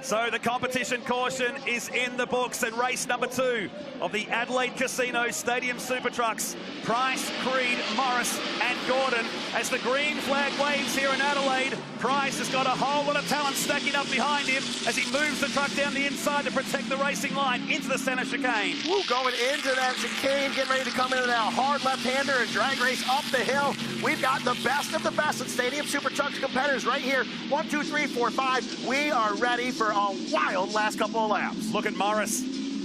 So the competition caution is in the books at race number 2 of the Adelaide Casino Stadium Super Trucks. Price, Creed, Morris and Gordon. As the green flag waves here in Adelaide, Price has got a whole lot of talent stacking up behind him as he moves the truck down the inside to protect the racing line into the centre chicane. Woo, going into that chicane, getting ready to come into that hard left-hander and drag race up the hill. We've got the best of the best at Stadium Super Trucks competitors right here. 1, 2, 3, 4, 5. We are ready for a wild last couple of laps. Look at Morris.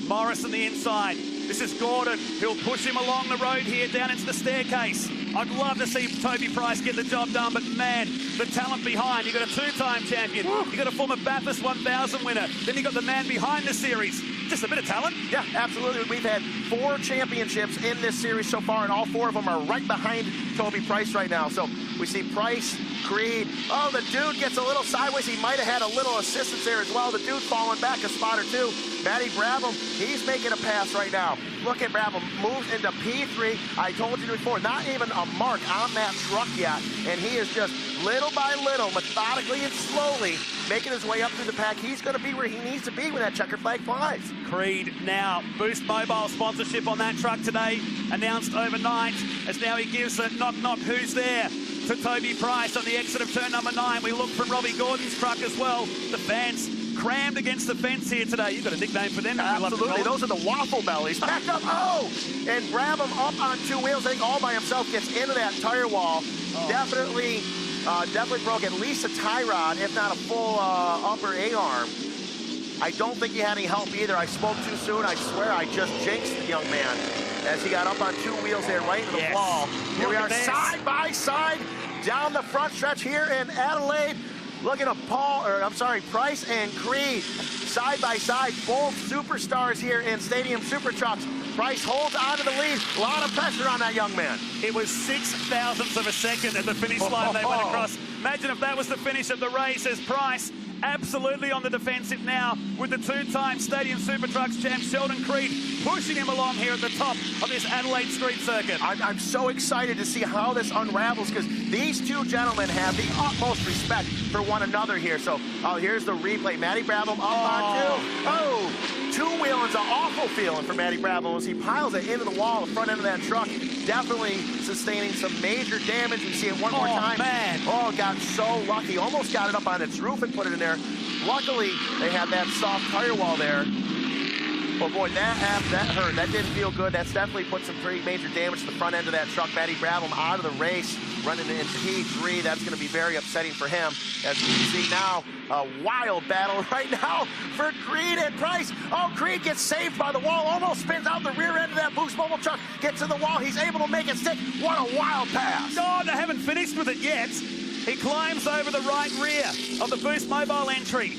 Morris on the inside. This is Gordon. He'll push him along the road here down into the staircase. I'd love to see Toby Price get the job done, but man, the talent behind. You've got a 2-time champion. You've got a former Bathurst 1000 winner. Then you've got the man behind the series. Just a bit of talent. Yeah, absolutely. We've had 4 championships in this series so far, and all 4 of them are right behind Toby Price right now. So we see Price, Creed. Oh, the dude gets a little sideways. He might have had a little assistance there as well. The dude falling back a spot or 2. Matty Brabham, he's making a pass right now. Look at Brabham, moves into P3. I told you before, not even a mark on that truck yet. And he is just little by little, methodically and slowly making his way up through the pack. He's going to be where he needs to be when that checker flag flies. Creed now, Boost Mobile sponsorship on that truck today, announced overnight, as now he gives a knock-knock, who's there, to Toby Price on the exit of turn number 9. We look from Robbie Gordon's truck as well. The fans crammed against the fence here today. You've got a nickname for them. Absolutely. Those are the waffle bellies. Back up. Oh! And Brabham up on 2 wheels. I think all by himself gets into that tire wall. Definitely broke at least a tie rod, if not a full upper A-arm. I don't think he had any help either. I spoke too soon. I swear I just jinxed the young man as he got up on 2 wheels there right into the wall. Here we are side by side down the front stretch here in Adelaide. Looking at Price and Creed side by side, both superstars here in Stadium Super Trucks. Price holds onto the lead. A lot of pressure on that young man. It was 6,000ths of a second at the finish line they went across. Imagine if that was the finish of the race, as Price absolutely on the defensive now with the 2-time Stadium Super Trucks champ Sheldon Creed pushing him along here at the top of this Adelaide street circuit. I'm so excited to see how this unravels, because these 2 gentlemen have the utmost respect for one another here. So here's the replay. Matty Brabham up on 2. Oh! 2-wheeling's an awful feeling for Matty Brabham as he piles it into the wall, the front end of that truck. Definitely sustaining some major damage. We see it one more time. Man. Oh, got so lucky. Almost got it up on its roof and put it in there. Luckily, they had that soft tire wall there. Oh boy, that hurt. That didn't feel good. That's definitely put some pretty major damage to the front end of that truck. Matty Brabham out of the race, running in P3. That's going to be very upsetting for him. As we see now, a wild battle right now for Creed and Price. Oh, Creed gets saved by the wall, almost spins out the rear end of that Boost Mobile truck, gets to the wall. He's able to make it stick. What a wild pass. No, they haven't finished with it yet. He climbs over the right rear of the Boost Mobile entry.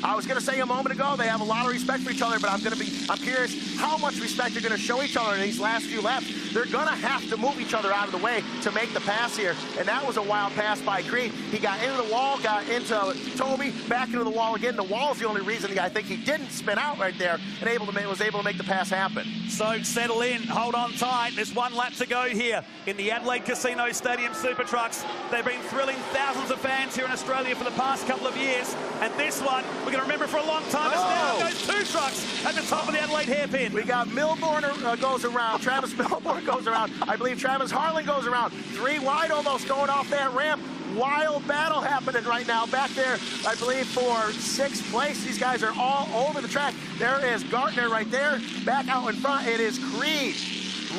I was going to say a moment ago, they have a lot of respect for each other, but I'm curious how much respect they're going to show each other in these last few laps. They're going to have to move each other out of the way to make the pass here. And that was a wild pass by Creed. He got into the wall, got into Toby, back into the wall again. The wall's the only reason I think he didn't spin out right there and was able to make the pass happen. So settle in, hold on tight. There's 1 lap to go here in the Adelaide Casino Stadium Super Trucks. They've been thrilling thousands of fans here in Australia for the past couple of years. And this one, we're going to remember for a long time. Now goes 2 trucks at the top of the Adelaide hairpin. We got Milbourne goes around. Travis Milbourne goes around. I believe Travis Harlan goes around. 3 wide almost going off that ramp. Wild battle happening right now back there, I believe, for 6th place. These guys are all over the track. There is Gartner right there. Back out in front, it is Creed.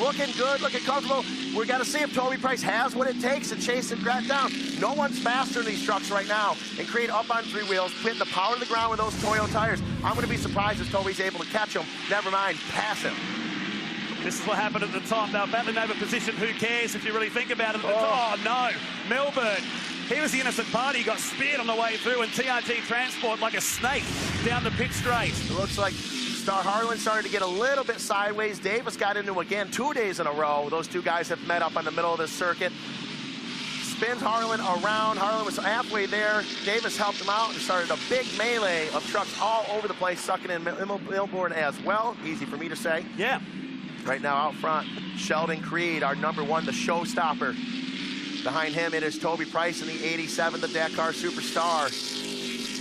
Looking good, looking comfortable. We got to see if Toby Price has what it takes to chase and crack down. No one's faster in these trucks right now. And Creed up on 3 wheels, putting the power to the ground with those Toyo tires. I'm going to be surprised if Toby's able to catch him. Never mind, pass him. This is what happened at the top. They're battling over position. Who cares if you really think about it? Oh, no. Milbourne. He was the innocent party. He got speared on the way through, and TRT Transport like a snake down the pit straight. It looks like Star Harlan started to get a little bit sideways. Davis got into again 2 days in a row. Those 2 guys have met up on the middle of this circuit. Spins Harlan around. Harlan was halfway there. Davis helped him out and started a big melee of trucks all over the place, sucking in Milbourne as well. Easy for me to say. Yeah. Right now out front, Sheldon Creed, our #1, the showstopper. Behind him, it is Toby Price in the 87, the Dakar Superstar.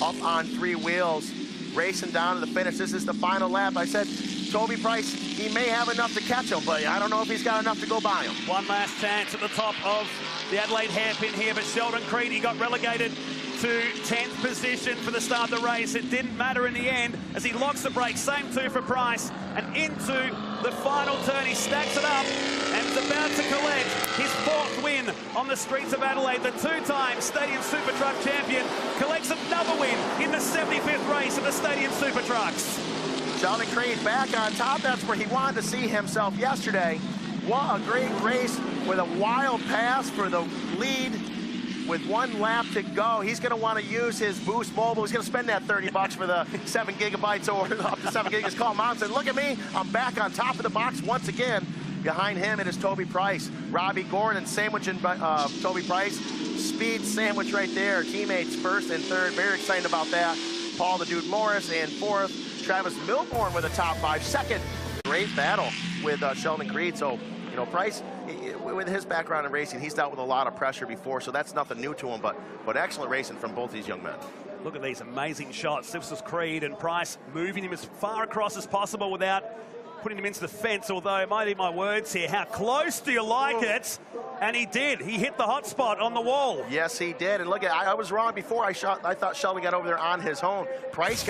up on 3 wheels, racing down to the finish. This is the final lap. I said, Toby Price, he may have enough to catch him, but I don't know if he's got enough to go by him. One last chance at the top of the Adelaide hairpin here, but Sheldon Creed, he got relegated to 10th position for the start of the race. It didn't matter in the end as he locks the brakes. Same two for Price. And into the final turn, he stacks it up and is about to collect his 4th win on the streets of Adelaide. The 2-time Stadium Super Truck champion collects another win in the 75th race of the Stadium Super Trucks. Sheldon Creed back on top. That's where he wanted to see himself yesterday. What a great race with a wild pass for the lead. With 1 lap to go, he's going to want to use his Boost Mobile. He's going to spend that $30 for the 7 gigabytes or up to 7 gigabytes. Call Mom and say, look at me, I'm back on top of the box once again. Behind him, it is Toby Price. Robbie Gordon sandwiching Toby Price. Speed sandwich right there. Teammates first and third. Very excited about that. Paul the Dude Morris and 4th. Travis Milborn with a top 5. Second, great battle with Sheldon Creed. So, you know, Price, with his background in racing, he's dealt with a lot of pressure before, so that's nothing new to him, but excellent racing from both these young men. Look at these amazing shots. This was Creed and Price moving him as far across as possible without putting him into the fence, although it might be my words here. How close do you like it? And he did. He hit the hot spot on the wall. Yes, he did. And look, I was wrong before. I thought Sheldon got over there on his own. Price got